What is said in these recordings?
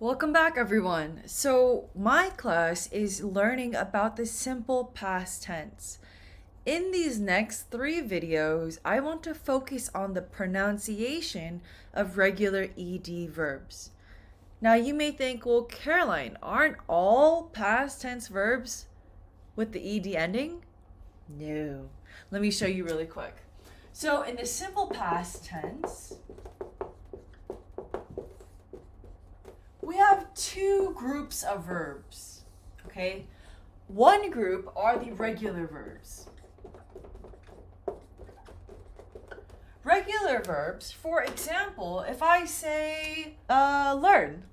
Welcome back, everyone. So, my class is learning about the simple past tense. In these next three videos, I want to focus on the pronunciation of regular ed verbs. Now, you may think, well, Caroline, aren't all past tense verbs with the ed ending? No. Let me show you really quick. So, in the simple past tense, we have two groups of verbs, okay? One group are the regular verbs. Regular verbs, for example, if I say learn.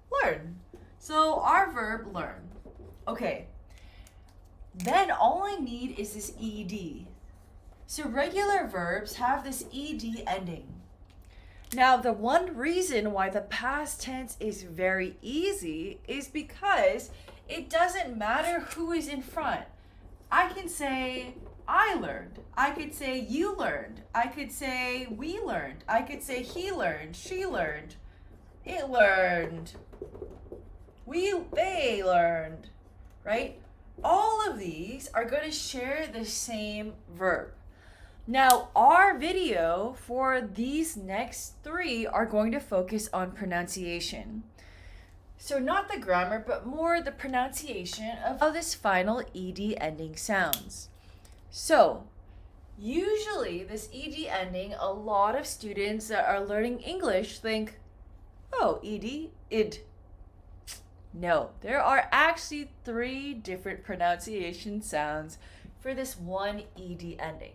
So our verb learn. Okay. Then all I need is this ed. So regular verbs have this ed ending. Now, the one reason why the past tense is very easy is because it doesn't matter who is in front. I can say, I learned. I could say, you learned. I could say, we learned. I could say, he learned. She learned. It learned. They learned. Right? All of these are going to share the same verb. Now, our video for these next three are going to focus on pronunciation. So not the grammar, but more the pronunciation of how this final ed ending sounds. So, usually this ed ending, a lot of students that are learning English think, oh, id. No, there are actually three different pronunciation sounds for this one ed ending.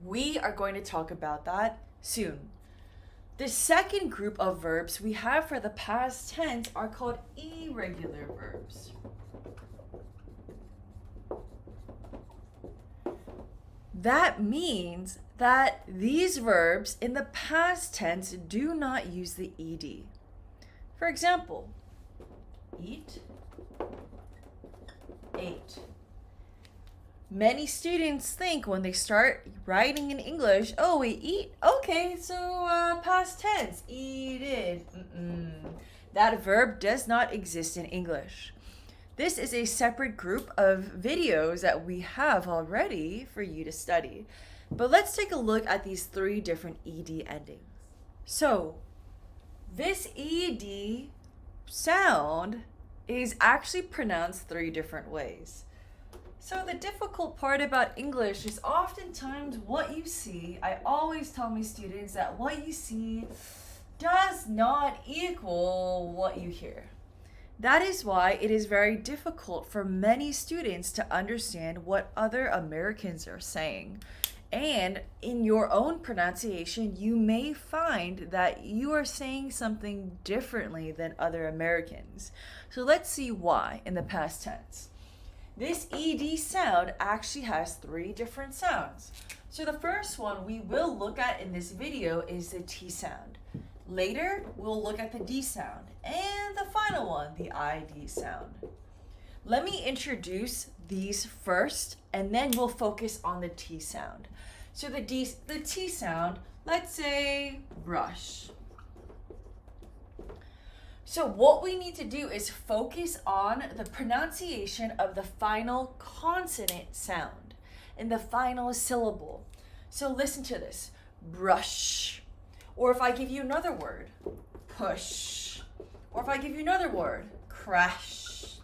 We are going to talk about that soon. The second group of verbs we have for the past tense are called irregular verbs. That means that these verbs in the past tense do not use the ed. For example, eat, ate. Many students think when they start writing in English, oh, we eat, okay, so past tense, eated. That verb does not exist in English. This is a separate group of videos that we have already for you to study. But let's take a look at these three different ed endings. So, this ed sound is actually pronounced three different ways. So the difficult part about English is oftentimes what you see. I always tell my students that what you see does not equal what you hear. That is why it is very difficult for many students to understand what other Americans are saying. And in your own pronunciation, you may find that you are saying something differently than other Americans. So let's see why in the past tense. This ed sound actually has three different sounds. So the first one we will look at in this video is the T sound. Later, we'll look at the D sound. And the final one, the ID sound. Let me introduce these first, and then we'll focus on the T sound. So the T sound, let's say brush. So what we need to do is focus on the pronunciation of the final consonant sound in the final syllable. So listen to this, brush. Or if I give you another word, push. Or if I give you another word, crash.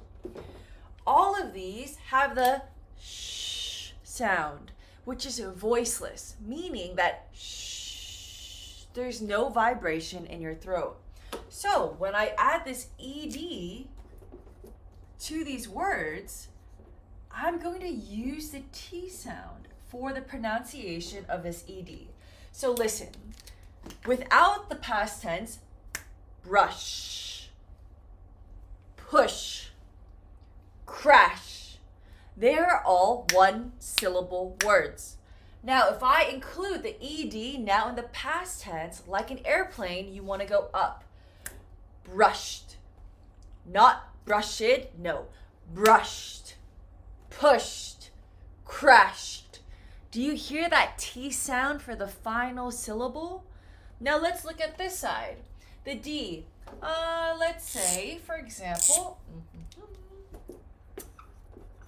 All of these have the sh sound, which is voiceless, meaning that shh, there's no vibration in your throat. So when I add this ed to these words, I'm going to use the T sound for the pronunciation of this ed. So listen, without the past tense, brush, push, crash, they are all one syllable words. Now, if I include the ed now in the past tense, like an airplane, you want to go up. Brushed. Not brushed, no. Brushed. Pushed. Crashed. Do you hear that T sound for the final syllable? Now let's look at this side. The D. let's say, for example,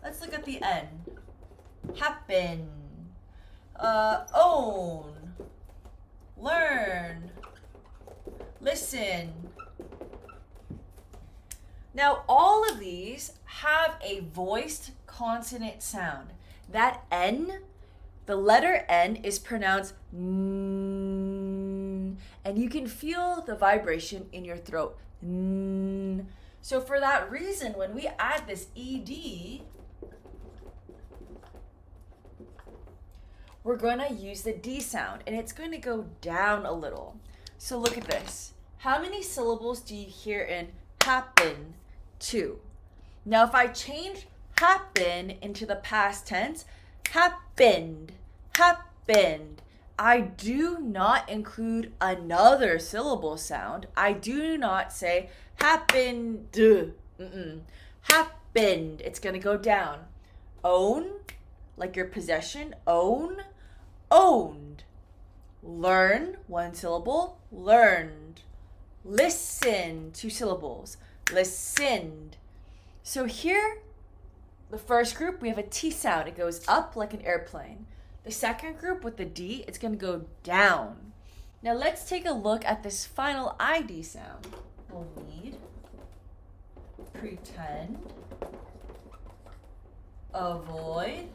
let's look at the N. Happen, own, learn, listen. Now, all of these have a voiced consonant sound. That N, the letter N, is pronounced N, and you can feel the vibration in your throat. N. So for that reason, when we add this ED, we're going to use the D sound, and it's going to go down a little. So look at this. How many syllables do you hear in happen? 2. Now, if I change happen into the past tense, happened, happened, I do not include another syllable sound. I do not say happened. Happened. It's going to go down. Own, like your possession, own, owned. Learn, 1 syllable, learned. Listen, 2 syllables, listened. So here, the first group, we have a T sound. It goes up like an airplane. The second group with the D, it's going to go down. Now let's take a look at this final ID sound. We'll need pretend, avoid,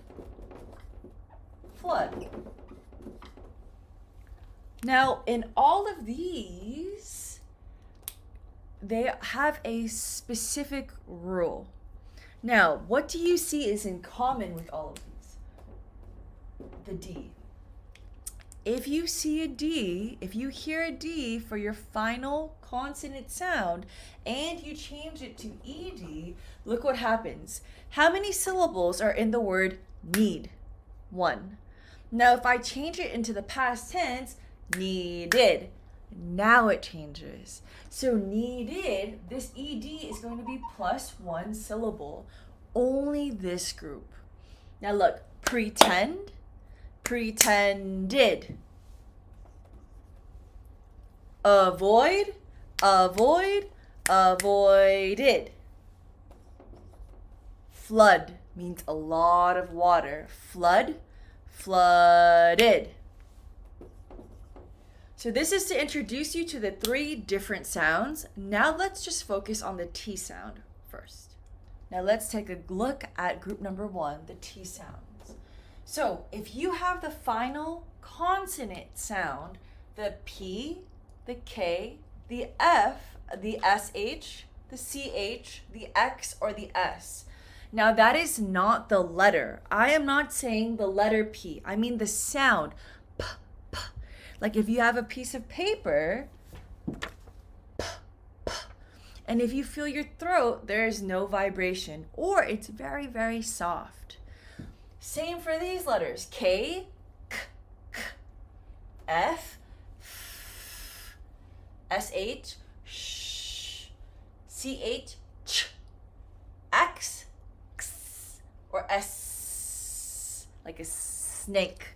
flood. Now, in all of these, they have a specific rule. Now, what do you see is in common with all of these? The D. If you see a D, if you hear a D for your final consonant sound and you change it to ED, look what happens. How many syllables are in the word need? 1. Now, if I change it into the past tense, needed. Now it changes. So needed, this ED is going to be plus 1 syllable. Only this group. Now look, pretend, pretended. Avoid, avoid, avoided. Flood means a lot of water. Flood, flooded. So this is to introduce you to the 3 different sounds. Now let's just focus on the T sound first. Now let's take a look at group number 1, the T sounds. So if you have the final consonant sound, the P, the K, the F, the SH, the CH, the X, or the S. Now that is not the letter. I am not saying the letter P. I mean the sound. P, P. Like if you have a piece of paper, P, P, and if you feel your throat, there is no vibration, or it's very, very soft. Same for these letters. K, K, K, F, SH, sh, CH, ch, X, x, or S, like a snake.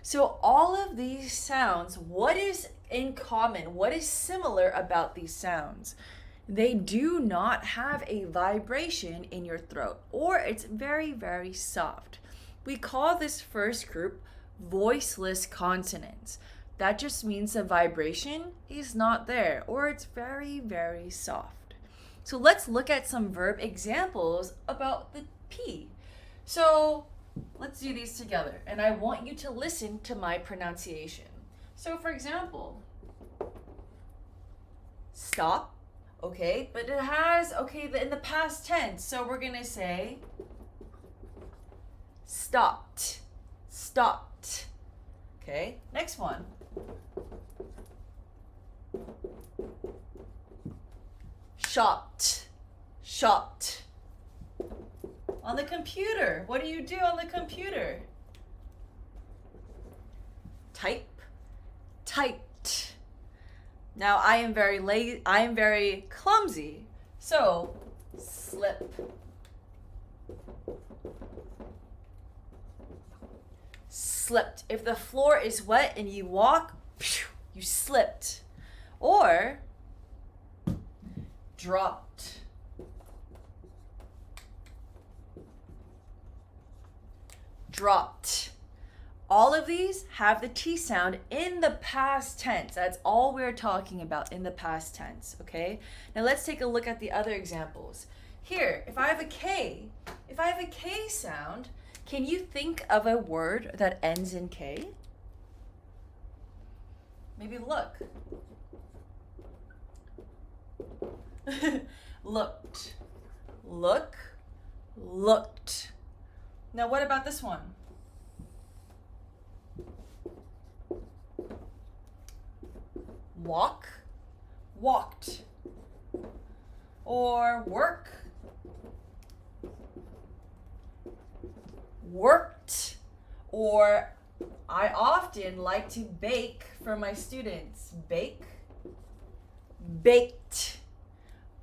So all of these sounds, what is in common? What is similar about these sounds? They do not have a vibration in your throat, or it's very, very soft. We call this first group voiceless consonants. That just means the vibration is not there, or it's very, very soft. So let's look at some verb examples about the P. So let's do these together, and I want you to listen to my pronunciation. So for example, stop, okay, but it has, okay, in the past tense, so we're gonna say stopped, stopped. Okay, next one. Shopped, shopped. On the computer, what do you do on the computer? Type, typed. Now I am very clumsy, so slip. Slipped. If the floor is wet and you walk, you slipped. Or dropped. Dropped. All of these have the T sound in the past tense. That's all we're talking about, in the past tense, okay? Now let's take a look at the other examples. Here, if I have a K sound, can you think of a word that ends in K? Maybe look. Looked. Look. Looked. Now what about this one? Walk. Walked. Or work. Worked. Or I often like to bake for my students. Bake. Baked.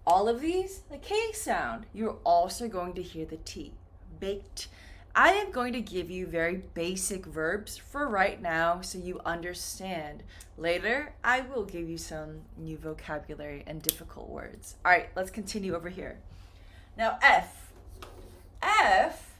All of these, the K sound. You're also going to hear the T. Baked. I am going to give you very basic verbs for right now so you understand. Later, I will give you some new vocabulary and difficult words. All right, let's continue over here. Now, F. F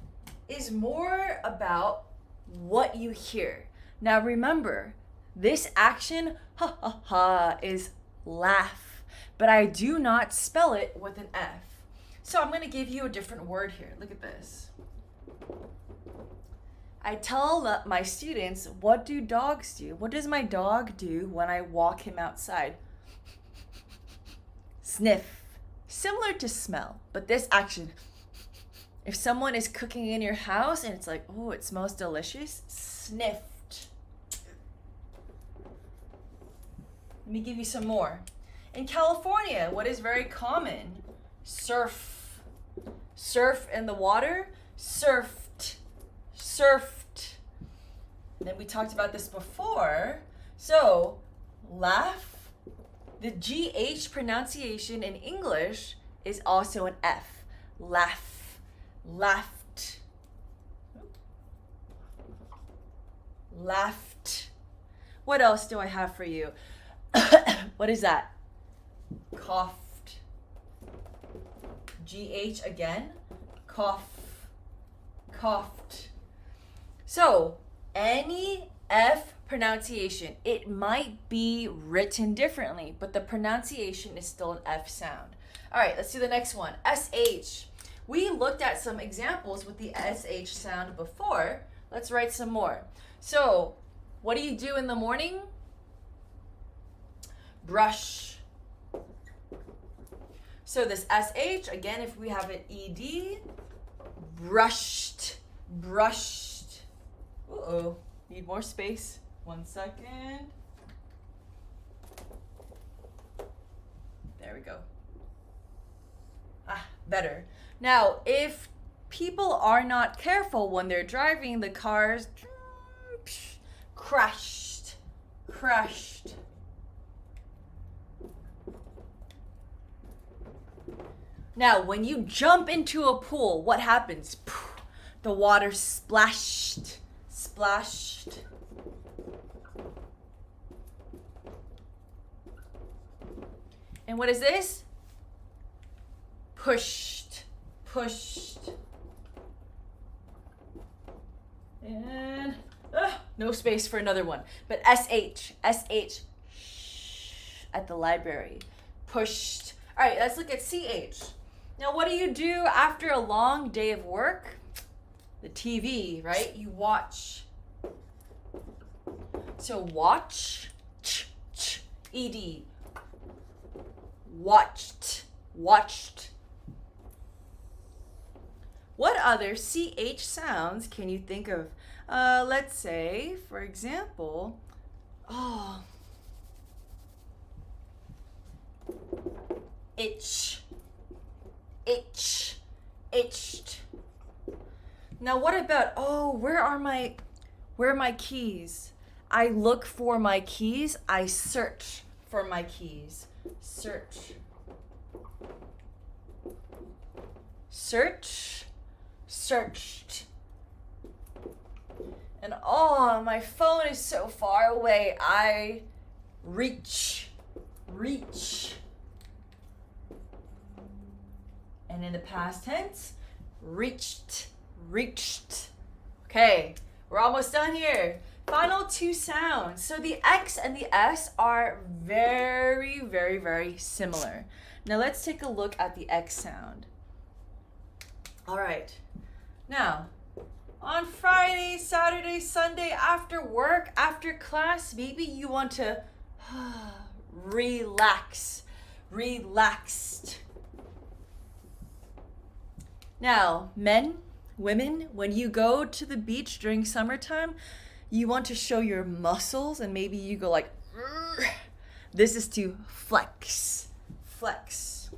is more about what you hear. Now, remember, this action, ha ha ha, is laugh, but I do not spell it with an F. So I'm going to give you a different word here. Look at this. I tell my students, what do dogs do? What does my dog do when I walk him outside? Sniff. Similar to smell, but this action. If someone is cooking in your house and it's like, oh, it smells delicious, sniffed. Let me give you some more. In California, what is very common? Surf. Surf in the water, surfed. Surfed. And then we talked about this before. So, laugh. The GH pronunciation in English is also an F. Laugh. Laughed. Laughed. What else do I have for you? What is that? Coughed. GH again. Cough. Coughed. So, any F pronunciation, it might be written differently, but the pronunciation is still an F sound. All right, let's do the next one. SH. We looked at some examples with the SH sound before. Let's write some more. So, what do you do in the morning? Brush. So this SH, again, if we have an ED, brushed, brushed. Uh-oh, need more space. 1 second. There we go. Ah, better. Now, if people are not careful when they're driving, the cars crashed, crashed. Now, when you jump into a pool, what happens? The water splashed, splashed. And what is this? Pushed, pushed. And no space for another one. But SH, SH, at the library. Pushed. All right, let's look at CH. Now, what do you do after a long day of work? The TV, right? You watch. So watch, ED. Watched, watched. What other CH sounds can you think of? Let's say, for example, itch, itch, itched. Now what about, where are my keys? I look for my keys. I search for my keys. Search. Search. Searched. And my phone is so far away. I reach. Reach. And in the past tense, reached, reached. Okay, we're almost done here. Final two sounds. So the X and the S are very, very, very similar. Now let's take a look at the X sound. All right. Now, on Friday, Saturday, Sunday, after work, after class, maybe you want to relax, relaxed. Now, men, women, when you go to the beach during summertime, you want to show your muscles and maybe you go like, this is to flex, flex,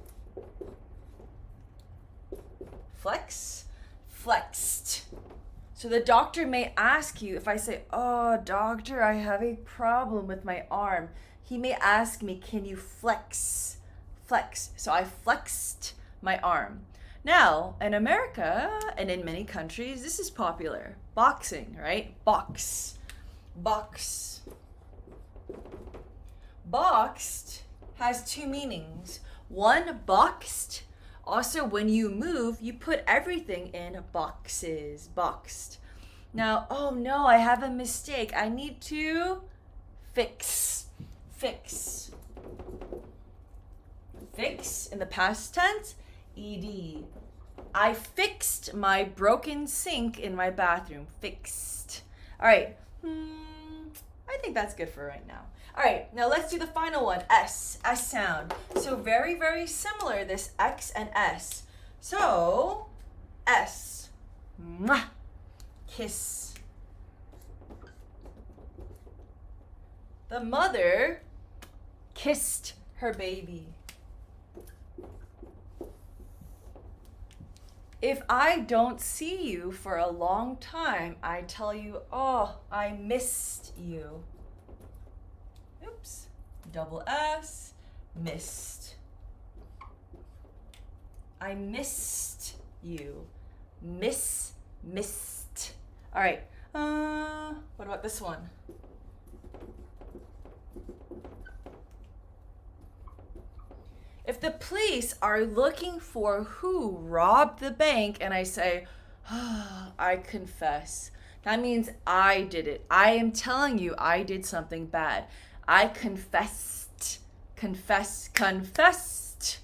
flex, flexed. So the doctor may ask you, if I say, oh, doctor, I have a problem with my arm. He may ask me, can you flex? Flex. So I flexed my arm. Now, in America and in many countries, this is popular. Boxing, right? Box. Box. Boxed has two meanings. One, boxed. Also, when you move, you put everything in boxes. Boxed. Now, oh no, I have a mistake. I need to fix. Fix. Fix in the past tense. ED. I fixed my broken sink in my bathroom. Fixed. All right. I think that's good for right now. All right, now let's do the final one. S. S sound. So very, very similar, this X and S. So, S. Mwah. Kiss. The mother kissed her baby. If I don't see you for a long time, I tell you, oh, I missed you. Oops. Double S. Missed. I missed you. Missed. All right. What about this one? If the police are looking for who robbed the bank and I say, oh, I confess, that means I did it. I am telling you I did something bad. I confessed. Confessed.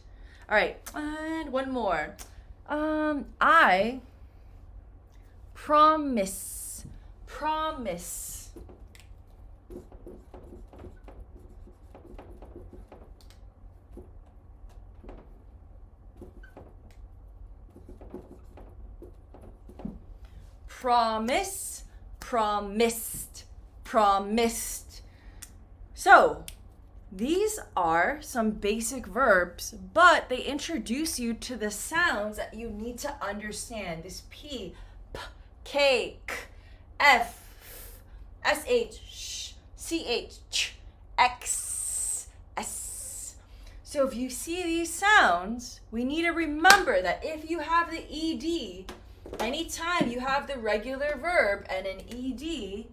All right, and one more. I promise. Promise, promised. So, these are some basic verbs, but they introduce you to the sounds that you need to understand. This P, P, K, K, F, S, H, sh, C, H, ch, X, S. So if you see these sounds, we need to remember that if you have the ED, anytime you have the regular verb and an ED,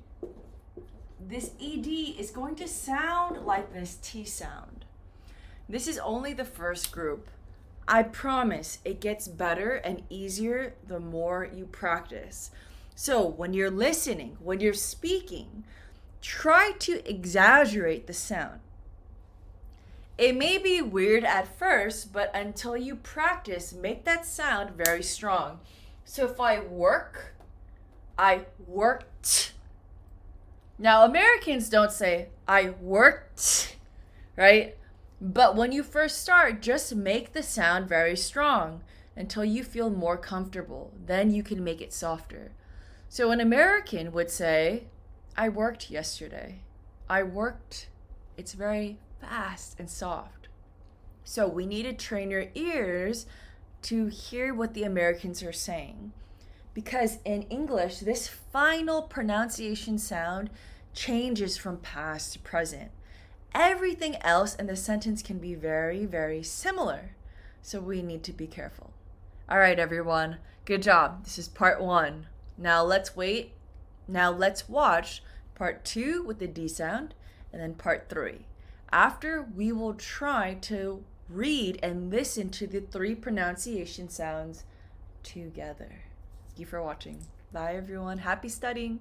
this ED is going to sound like this T sound. This is only the first group. I promise it gets better and easier the more you practice. So when you're listening, when you're speaking, try to exaggerate the sound. It may be weird at first, but until you practice, make that sound very strong. So if I work, I worked. Now, Americans don't say, I worked, right? But when you first start, just make the sound very strong until you feel more comfortable. Then you can make it softer. So an American would say, I worked yesterday. I worked. It's very fast and soft. So we need to train your ears to hear what the Americans are saying. Because in English, this final pronunciation sound changes from past to present. Everything else in the sentence can be very, very similar. So we need to be careful. All right, everyone. Good job. This is part 1. Now let's wait. Now let's watch part 2 with the D sound and then part 3. After, we will try to read and listen to the 3 pronunciation sounds together. Thank you for watching. Bye everyone. Happy studying.